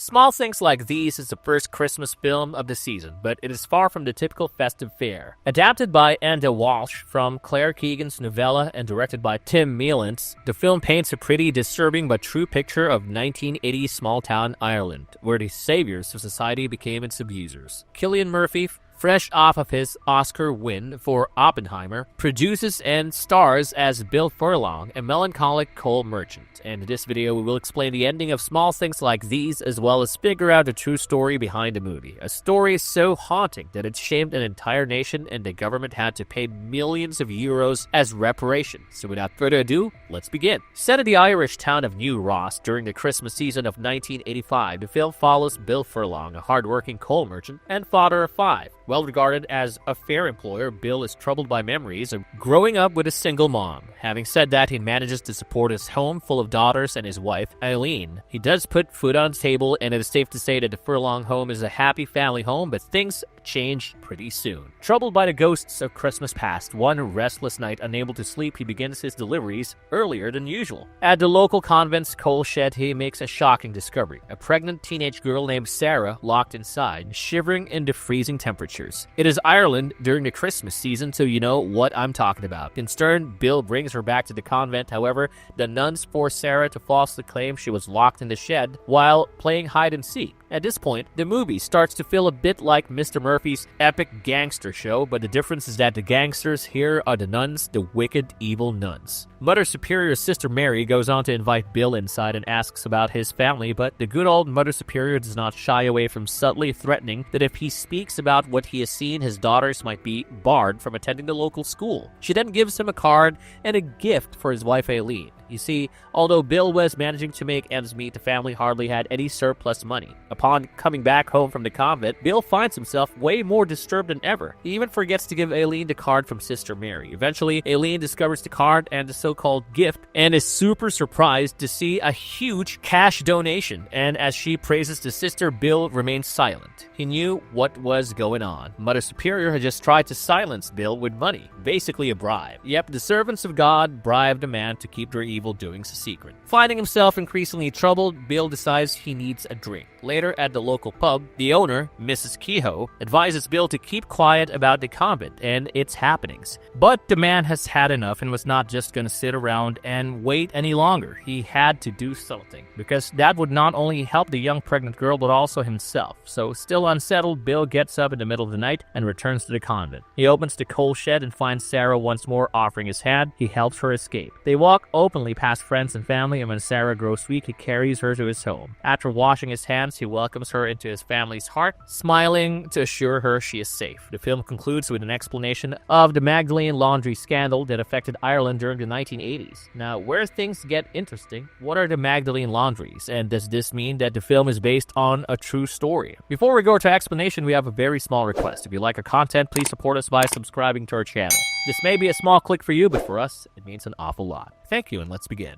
Small Things Like These is the first Christmas film of the season, but it is far from the typical festive fare. Adapted by Enda Walsh from Claire Keegan's novella and directed by Tim Mealance, the film paints a pretty disturbing but true picture of 1980s small-town Ireland, where the saviors of society became its abusers. Cillian Murphy, fresh off of his Oscar win for Oppenheimer, produces and stars as Bill Furlong, a melancholic coal merchant. And in this video, we will explain the ending of Small Things Like These, as well as figure out the true story behind the movie. A story so haunting that it shamed an entire nation and the government had to pay millions of euros as reparations. So without further ado, let's begin. Set in the Irish town of New Ross during the Christmas season of 1985, the film follows Bill Furlong, a hard-working coal merchant and father of 5. Well regarded as a fair employer, Bill is troubled by memories of growing up with a single mom. Having said that, he manages to support his home full of daughters and his wife, Ailing. He does put food on the table, and it is safe to say that the Furlong home is a happy family home, but things change pretty soon. Troubled by the ghosts of Christmas past, one restless night, unable to sleep, he begins his deliveries earlier than usual. At the local convent's coal shed, he makes a shocking discovery. A pregnant teenage girl named Sarah locked inside, shivering in the freezing temperatures. It is Ireland during the Christmas season, so you know what I'm talking about. Concerned, Bill brings her back to the convent. However, the nuns force Sarah to falsely claim she was locked in the shed while playing hide and seek. At this point, the movie starts to feel a bit like Mr. Murphy's epic gangster show, but the difference is that the gangsters here are the nuns, the wicked, evil nuns. Mother Superior's sister Mary goes on to invite Bill inside and asks about his family, but the good old Mother Superior does not shy away from subtly threatening that if he speaks about what he has seen, his daughters might be barred from attending the local school. She then gives him a card and a gift for his wife Aileen. You see, although Bill was managing to make ends meet, the family hardly had any surplus money. Upon coming back home from the convent, Bill finds himself way more disturbed than ever. He even forgets to give Aileen the card from Sister Mary. Eventually, Aileen discovers the card and the so-called gift and is super surprised to see a huge cash donation. And as she praises the sister, Bill remains silent. He knew what was going on. Mother Superior had just tried to silence Bill with money, basically a bribe. Yep, the servants of God bribed a man to keep their evil doings a secret. Finding himself increasingly troubled, Bill decides he needs a drink. Later at the local pub, the owner, Mrs. Kehoe, advises Bill to keep quiet about the convent and its happenings. But the man has had enough and was not just going to sit around and wait any longer. He had to do something, because that would not only help the young pregnant girl but also himself. So still unsettled, Bill gets up in the middle of the night and returns to the convent. He opens the coal shed and finds Sarah once more offering his hand. He helps her escape. They walk openly past friends and family, and when Sarah grows weak, he carries her to his home. After washing his hands, he welcomes her into his family's heart, smiling to assure her she is safe. The film concludes with an explanation of the Magdalene Laundries scandal that affected Ireland during the 1980s. Now, where things get interesting, what are the Magdalene Laundries, and does this mean that the film is based on a true story? Before we go to explanation, we have a very small request. If you like our content, please support us by subscribing to our channel. This may be a small click for you, but for us, it means an awful lot. Thank you, and let's begin.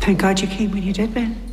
Thank God you came when you did, Ben.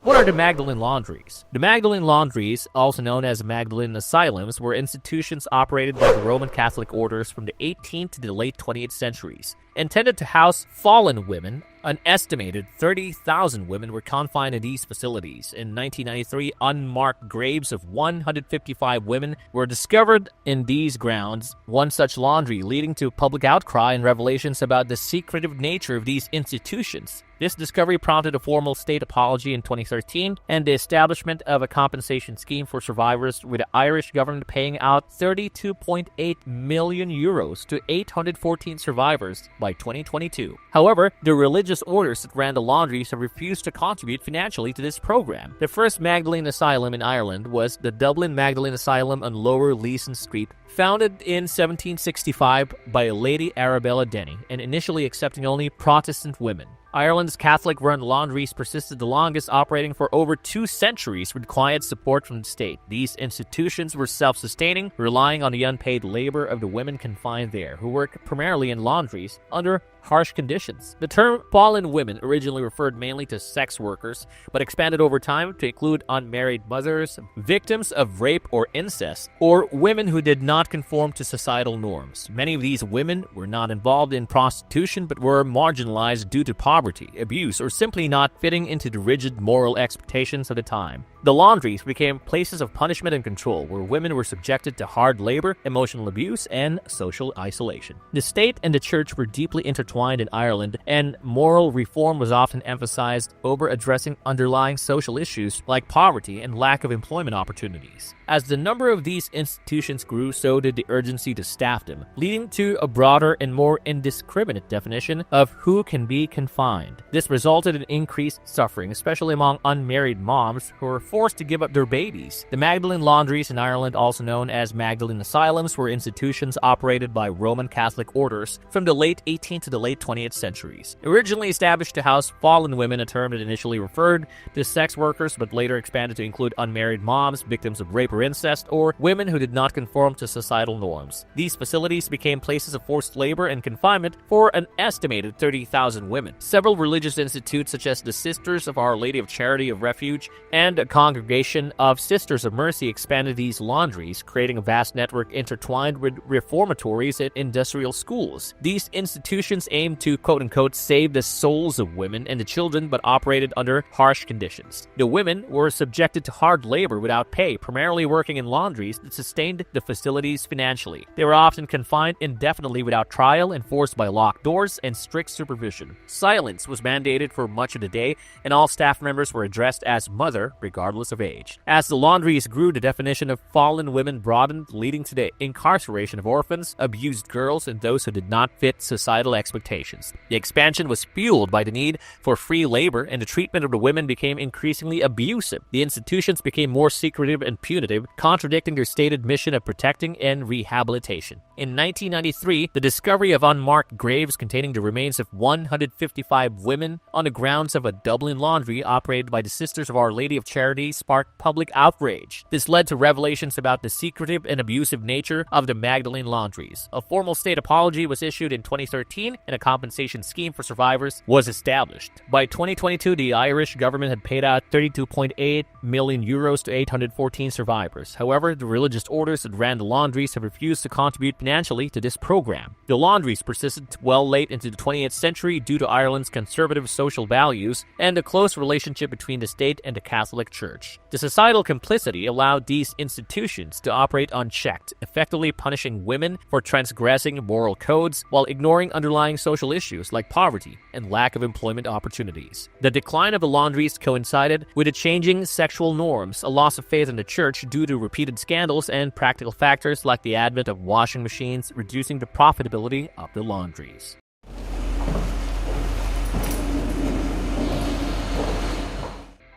What are the Magdalene Laundries? The Magdalene Laundries, also known as Magdalene Asylums, were institutions operated by the Roman Catholic orders from the 18th to the late 20th centuries. Intended to house fallen women, an estimated 30,000 women were confined in these facilities. In 1993, unmarked graves of 155 women were discovered in these grounds, one such laundry leading to public outcry and revelations about the secretive nature of these institutions. This discovery prompted a formal state apology in 2013 and the establishment of a compensation scheme for survivors, with the Irish government paying out 32.8 million euros to 814 survivors by 2022. However, the religious orders that ran the laundries have refused to contribute financially to this program. The first Magdalene Asylum in Ireland was the Dublin Magdalene Asylum on Lower Leeson Street, founded in 1765 by Lady Arabella Denny and initially accepting only Protestant women. Ireland's Catholic-run laundries persisted the longest, operating for over 2 centuries with quiet support from the state. These institutions were self-sustaining, relying on the unpaid labor of the women confined there, who work primarily in laundries under harsh conditions. The term fallen women originally referred mainly to sex workers, but expanded over time to include unmarried mothers, victims of rape or incest, or women who did not conform to societal norms. Many of these women were not involved in prostitution but were marginalized due to poverty, abuse, or simply not fitting into the rigid moral expectations of the time. The laundries became places of punishment and control, where women were subjected to hard labor, emotional abuse, and social isolation. The state and the church were deeply intertwined in Ireland, and moral reform was often emphasized over addressing underlying social issues like poverty and lack of employment opportunities. As the number of these institutions grew, so did the urgency to staff them, leading to a broader and more indiscriminate definition of who can be confined. This resulted in increased suffering, especially among unmarried moms who were forced to give up their babies. The Magdalene Laundries in Ireland, also known as Magdalene Asylums, were institutions operated by Roman Catholic orders from the late 18th to the late 20th centuries. Originally established to house fallen women, a term that initially referred to sex workers but later expanded to include unmarried moms, victims of rape or incest, or women who did not conform to societal norms. These facilities became places of forced labor and confinement for an estimated 30,000 women. Several religious institutes such as the Sisters of Our Lady of Charity of Refuge and a congregation of Sisters of Mercy expanded these laundries, creating a vast network intertwined with reformatories and industrial schools. These institutions aimed to quote-unquote save the souls of women and the children but operated under harsh conditions. The women were subjected to hard labor without pay, primarily working in laundries that sustained the facilities financially. They were often confined indefinitely without trial, enforced by locked doors and strict supervision. Silence was mandated for much of the day, and all staff members were addressed as mother, regardless of age. As the laundries grew, the definition of fallen women broadened, leading to the incarceration of orphans, abused girls, and those who did not fit societal expectations. The expansion was fueled by the need for free labor, and the treatment of the women became increasingly abusive. The institutions became more secretive and punitive, contradicting their stated mission of protecting and rehabilitation. In 1993, the discovery of unmarked graves containing the remains of 155 women on the grounds of a Dublin laundry operated by the Sisters of Our Lady of Charity sparked public outrage. This led to revelations about the secretive and abusive nature of the Magdalene Laundries. A formal state apology was issued in 2013, and a compensation scheme for survivors was established. By 2022, the Irish government had paid out €32.8 million to 814 survivors. However, the religious orders that ran the laundries have refused to contribute financially to this program. The laundries persisted well late into the 20th century due to Ireland's conservative social values and the close relationship between the state and the Catholic Church. The societal complicity allowed these institutions to operate unchecked, effectively punishing women for transgressing moral codes while ignoring underlying social issues like poverty and lack of employment opportunities. The decline of the laundries coincided with the changing sexual norms, a loss of faith in the church due to repeated scandals, and practical factors like the advent of washing machines, reducing the profitability of the laundries.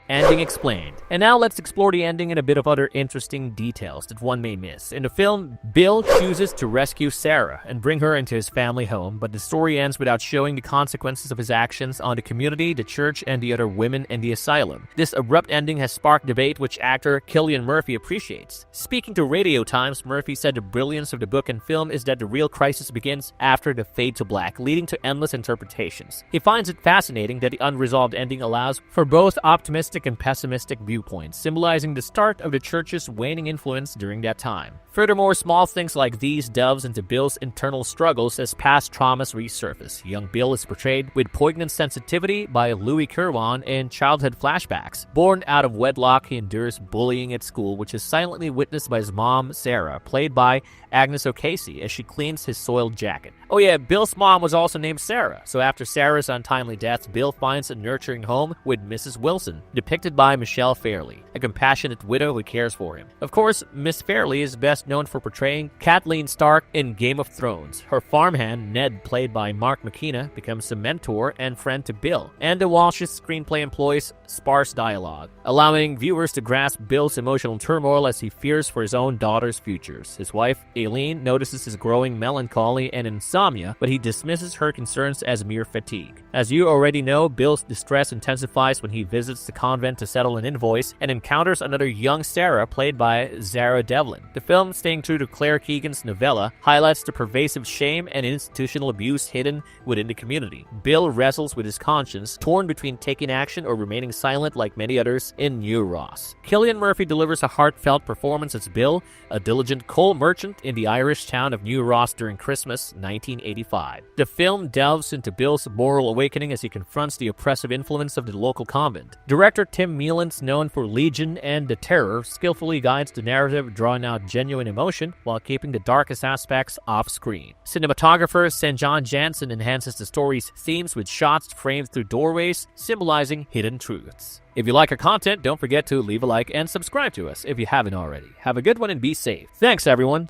Ending explained. And now let's explore the ending and a bit of other interesting details that one may miss. In the film, Bill chooses to rescue Sarah and bring her into his family home, but the story ends without showing the consequences of his actions on the community, the church, and the other women in the asylum. This abrupt ending has sparked debate, which actor Cillian Murphy appreciates. Speaking to Radio Times, Murphy said the brilliance of the book and film is that the real crisis begins after the fade to black, leading to endless interpretations. He finds it fascinating that the unresolved ending allows for both optimistic and pessimistic viewpoints, symbolizing the start of the church's waning influence during that time. Furthermore, small things like these delves into Bill's internal struggles as past traumas resurface. Young Bill is portrayed with poignant sensitivity by Louis Kirwan in Childhood Flashbacks. Born out of wedlock, he endures bullying at school, which is silently witnessed by his mom, Sarah, played by Agnes O'Casey, as she cleans his soiled jacket. Oh yeah, Bill's mom was also named Sarah, so after Sarah's untimely death, Bill finds a nurturing home with Mrs. Wilson, depicted by Michelle Fairley, a compassionate widow who cares for him. Of course, Miss Fairley is best known for portraying Kathleen Stark in Game of Thrones. Her farmhand, Ned, played by Mark McKenna, becomes a mentor and friend to Bill, and the Walsh's screenplay employs sparse dialogue, allowing viewers to grasp Bill's emotional turmoil as he fears for his own daughter's futures. His wife, Ailing, notices his growing melancholy and insomnia, but he dismisses her concerns as mere fatigue. As you already know, Bill's distress intensifies when he visits the convent convent to settle an invoice and encounters another young Sarah played by Zara Devlin. The film, staying true to Claire Keegan's novella, highlights the pervasive shame and institutional abuse hidden within the community. Bill wrestles with his conscience, torn between taking action or remaining silent like many others in New Ross. Cillian Murphy delivers a heartfelt performance as Bill, a diligent coal merchant in the Irish town of New Ross during Christmas 1985. The film delves into Bill's moral awakening as he confronts the oppressive influence of the local convent. Director Tim Mielentz, known for Legion and The Terror, skillfully guides the narrative, drawing out genuine emotion while keeping the darkest aspects off-screen. Cinematographer St. John Jansen enhances the story's themes with shots framed through doorways, symbolizing hidden truths. If you like our content, don't forget to leave a like and subscribe to us if you haven't already. Have a good one and be safe. Thanks, everyone.